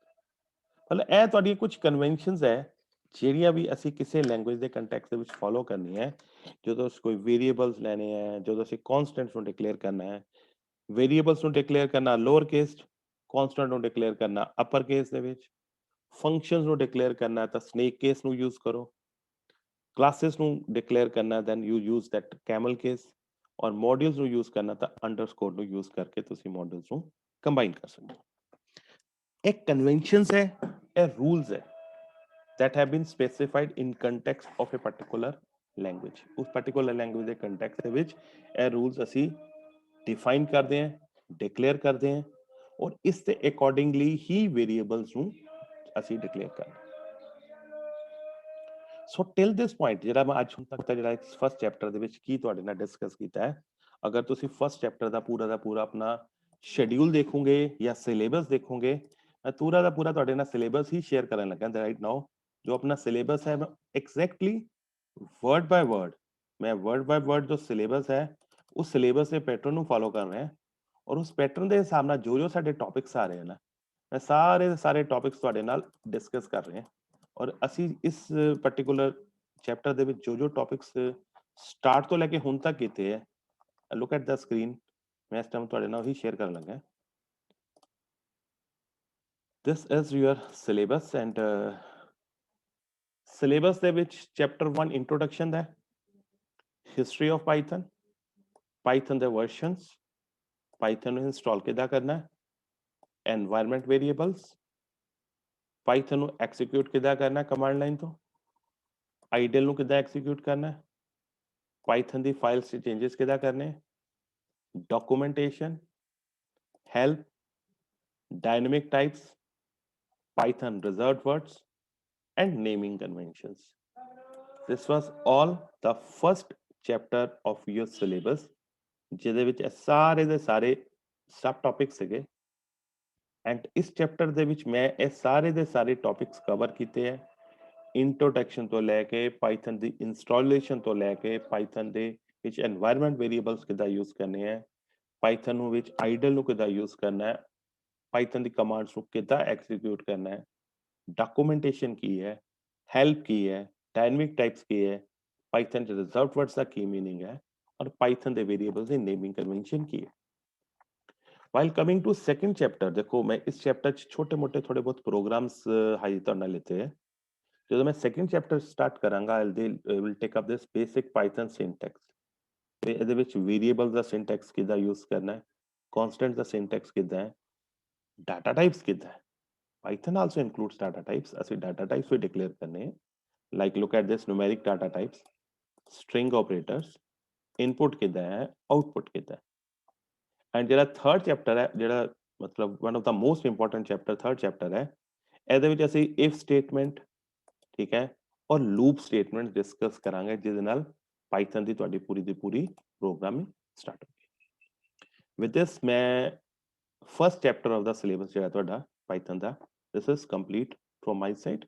A: मतलब ਇਹ ਤੁਹਾਡੀਆਂ ਕੁਝ ਕਨਵੈਨਸ਼ਨਸ ਹੈ ਜਿਹੜੀਆਂ ਵੀ ਅਸੀਂ ਕਿਸੇ ਲੈਂਗੁਏਜ ਦੇ ਕੰਟੈਕਸਟ ਦੇ ਵਿੱਚ ਫੋਲੋ ਕਰਨੀ ਹੈ ਜਦੋਂ ਅਸੀਂ ਕੋਈ ਵੇਰੀਏਬਲਸ ਲੈਣੇ ਹੈ ਜਦੋਂ ਅਸੀਂ ਕਨਸਟੈਂਟਸ ਨੂੰ ਡਿਕਲੇਅਰ ਕਰਨਾ ਹੈ ਵੇਰੀਏਬਲਸ ਨੂੰ ਡਿਕਲੇਅਰ ਕਰਨਾ ਲੋਅਰ ਕੇਸ ਕਨਸਟੈਂਟ ਨੂੰ ਡਿਕਲੇਅਰ ਕਰਨਾ ਅਪਰ ਕੇਸ ਦੇ ਵਿੱਚ ਫੰਕਸ਼ਨਸ ਨੂੰ ਡਿਕਲੇਅਰ ਕਰਨਾ ਤਾਂ ਸਨੇਕ ਕੇਸ ਨੂੰ ਯੂਜ਼ ਕਰੋ ਕਲਾਸਿਸ ਨੂੰ ਡਿਕਲੇਅਰ ਕਰਨਾ then you use that camel case ਔਰ ਮੋਡਿਊਲਸ ਨੂੰ ਯੂਜ਼ ਕਰਨਾ ਤਾਂ ਅੰਡਰਸਕੋਰ ਨੂੰ ਯੂਜ਼ ਕਰਕੇ ਤੁਸੀਂ ਮੋਡਿਊਲਸ ਨੂੰ ਕੰਬਾਈਨ ਕਰ ਸਕਦੇ ਹੋ ਇਹ ਕਨਵੈਨਸ਼ਨਸ ਹੈ ਇਹ ਰੂਲਸ ਹੈ that have been specified in context of a particular language ਉਸ particular language ਦੇ context ਦੇ ਵਿੱਚ ਇਹ rules ਅਸੀਂ define ਕਰਦੇ ਹਾਂ declare ਕਰਦੇ ਹਾਂ ਔਰ ਇਸ ਦੇ accordingly ਹੀ variables ਨੂੰ ਅਸੀਂ declare ਕਰਦੇ ਹਾਂ ਸੋ ਟਿਲ ਦਿਸ ਪੁਆਇੰਟ ਜਿਹੜਾ ਮੈਂ ਅੱਜ ਹੁਣ ਤੱਕ ਦਾ ਜਿਹੜਾ ਫਸਟ ਚੈਪਟਰ ਦੇ ਵਿੱਚ ਕੀ ਤੁਹਾਡੇ ਨਾਲ ਡਿਸਕਸ ਕੀਤਾ ਹੈ ਅਗਰ ਤੁਸੀਂ ਫਸਟ ਚੈਪਟਰ ਦਾ ਪੂਰਾ ਆਪਣਾ ਸ਼ੈਡਿਊਲ ਦੇਖੋਗੇ ਜਾਂ ਸਿਲੇਬਸ ਦੇਖੋਗੇ ਮੈਂ ਪੂਰਾ ਦਾ ਪੂਰਾ ਤੁਹਾਡੇ ਨਾਲ ਸਿਲੇਬਸ ਹੀ ਸ਼ੇਅਰ ਕਰਨ ਲੱਗਾ ਰਾਈਟ ਨਾਓ जो अपना सिलेबस है एग्जैक्टली वर्ड बाय वर्ड मैं वर्ड बाय वर्ड जो सिलेबस है उस सिलेबस के पैटर्न ਨੂੰ ਫਾਲੋ ਕਰ ਰਹੇ ਹਾਂ ਔਰ ਉਸ ਪੈਟਰਨ ਦੇ ਹਿਸਾਬ ਨਾਲ ਜੋ ਸਾਡੇ ਟੌਪਿਕਸ ਆ ਰਹੇ ਹਨ ਮੈਂ ਸਾਰੇ ਦੇ ਸਾਰੇ ਟੌਪਿਕਸ ਤੁਹਾਡੇ ਨਾਲ ਡਿਸਕਸ ਕਰ ਰਹੇ ਹਾਂ ਔਰ ਅਸੀਂ ਇਸ ਪਾਰਟਿਕੂਲਰ ਚੈਪਟਰ ਦੇ ਵਿੱਚ ਜੋ ਟੌਪਿਕਸ ਸਟਾਰਟ ਤੋਂ ਲੈ ਕੇ ਹੁਣ ਤੱਕ ਕੀਤੇ ਹੈ ਲੁੱਕ ਐਟ ਦਾ ਸਕਰੀਨ ਮੈਂ ਇਸ ਟਾਈਮ ਤੁਹਾਡੇ ਨਾਲ ਹੀ ਸ਼ੇਅਰ ਕਰਨ ਲੱਗਾ this is your syllabus and syllabus ਦੇ ਵਿੱਚ chapter 1 introduction the history of Python Python ਦੇ ਵਰਜ਼ਨਸ ਪਾਈਥਨ ਨੂੰ ਇੰਸਟਾਲ ਕਿੱਦਾਂ ਕਰਨਾ ਹੈ एनवायरमेंट वेरिएबल्स पाइथन ਨੂੰ ਐਕਸੀਕਿਊਟ ਕਿੱਦਾਂ ਕਰਨਾ ਕਮਾਂਡ ਲਾਈਨ ਤੋਂ ਆਈਡਲ ਨੂੰ ਕਿੱਦਾਂ ਐਕਸੀਕਿਊਟ ਕਰਨਾ ਪਾਈਥਨ ਦੀ ਫਾਈਲਸ 'ਚ ਚੇਂजेस ਕਿੱਦਾਂ ਕਰਨੇ documentation help dynamic types python reserved words and naming conventions this was all the first chapter of your syllabus ਜਿਹਦੇ ਵਿੱਚ ਸਾਰੇ ਦੇ ਸਾਰੇ ਸਬ ਟੌਪਿਕ ਸੀਗੇ ਐਂਡ ਇਸ ਚੈਪਟਰ ਦੇ ਵਿੱਚ ਮੈਂ ਇਹ ਸਾਰੇ ਦੇ ਸਾਰੇ ਟੌਪਿਕਸ ਕਵਰ ਕੀਤੇ ਹੈ ਇੰਟਰੋਡਕਸ਼ਨ ਤੋਂ ਲੈ ਕੇ ਪਾਈਥਨ ਦੀ ਇੰਸਟਾਲੇਸ਼ਨ ਤੋਂ ਲੈ ਕੇ ਪਾਈਥਨ ਦੇ ਵਿੱਚ এনवायरमेंट ਵੇਰੀਏਬਲਸ ਕਿੱਦਾਂ ਯੂਜ਼ ਕਰਨੇ ਹੈ ਪਾਈਥਨ ਨੂੰ ਵਿੱਚ ਆਈਡਲ ਨੂੰ ਕਿੱਦਾਂ ਯੂਜ਼ ਕਰਨਾ ਹੈ ਪਾਈਥਨ ਦੀ ਕਮਾਂਡਸ ਨੂੰ ਕਿੱਦਾਂ ਐਕਸੀਕਿਊਟ ਕਰਨਾ ਹੈ ਡਾਕੂਮੈਂਟੇਸ਼ਨ ਕੀ ਹੈ ਹੈਲਪ ਕੀ ਹੈ ਡਾਇਨਾਮਿਕ ਟਾइप्स ਕੀ ਹੈ ਪਾਈਥਨ ਚ ਰਿਜ਼ਰਵਡ ਵਰਡਸ ਦਾ ਕੀ ਮੀਨਿੰਗ ਹੈ ਔਰ ਪਾਈਥਨ ਦੇ ਵੇਰੀਏਬਲਸ ਦੀ ਨੇਮਿੰਗ ਕਨਵੈਂਸ਼ਨ ਕੀ ਹੈ while coming to second chapter देखो मैं इस चैप्टर ਚ छोटे मोटे थोड़े बहुत प्रोग्राम्स हाई करना लेते हैं ਜਦੋਂ ਮੈਂ ਸੈਕੰਡ ਚੈਪਟਰ ਸਟਾਰਟ ਕਰਾਂਗਾ I will take up this basic Python syntax ਤੇ ਇਹਦੇ ਵਿੱਚ ਵੇਰੀਏਬਲਸ ਦਾ ਸਿੰਟੈਕਸ ਕਿੱਦਾਂ ਯੂਜ਼ ਕਰਨਾ ਹੈ ਕਨਸਟੈਂਟ ਦਾ ਸਿੰਟੈਕਸ ਕਿੱਦਾਂ ਹੈ ਡਾਟਾ ਟਾਈਪਸ ਕਿੱਦਾਂ ਹੈ Python also includes data types ਅਸੀਂ ਡਾਟਾ ਟਾਈਪਸ ਵੀ ਡਿਕਲੇਅਰ ਕਰਨੇ ਹੈ like look at this numeric data types string operators input ਕਿੱਦਾਂ ਹੈ ਆਊਟਪੁੱਟ ਕਿੱਦਾਂ ਹੈ ਐਂਡ ਜਿਹੜਾ ਥਰਡ ਚੈਪਟਰ ਹੈ ਜਿਹੜਾ ਮਤਲਬ one of the most important chapter third chapter ਹੈ ਇਹਦੇ ਵਿੱਚ ਅਸੀਂ ਇਫ ਸਟੇਟਮੈਂਟ ਠੀਕ ਹੈ ਔਰ ਲੂਪ ਸਟੇਟਮੈਂਟ ਡਿਸਕਸ ਕਰਾਂਗੇ ਜਿਹਦੇ ਨਾਲ ਪਾਈਥਨ ਦੀ ਤੁਹਾਡੀ ਪੂਰੀ ਦੀ ਪੂਰੀ ਪ੍ਰੋਗਰਾਮਿੰਗ ਸਟਾਰਟ ਹੋਗੀ ਵਿਦ ਦਿਸ ਮੈਂ first chapter of the syllabus ਜਿਹੜਾ ਤੁਹਾਡਾ Python the this is complete from my side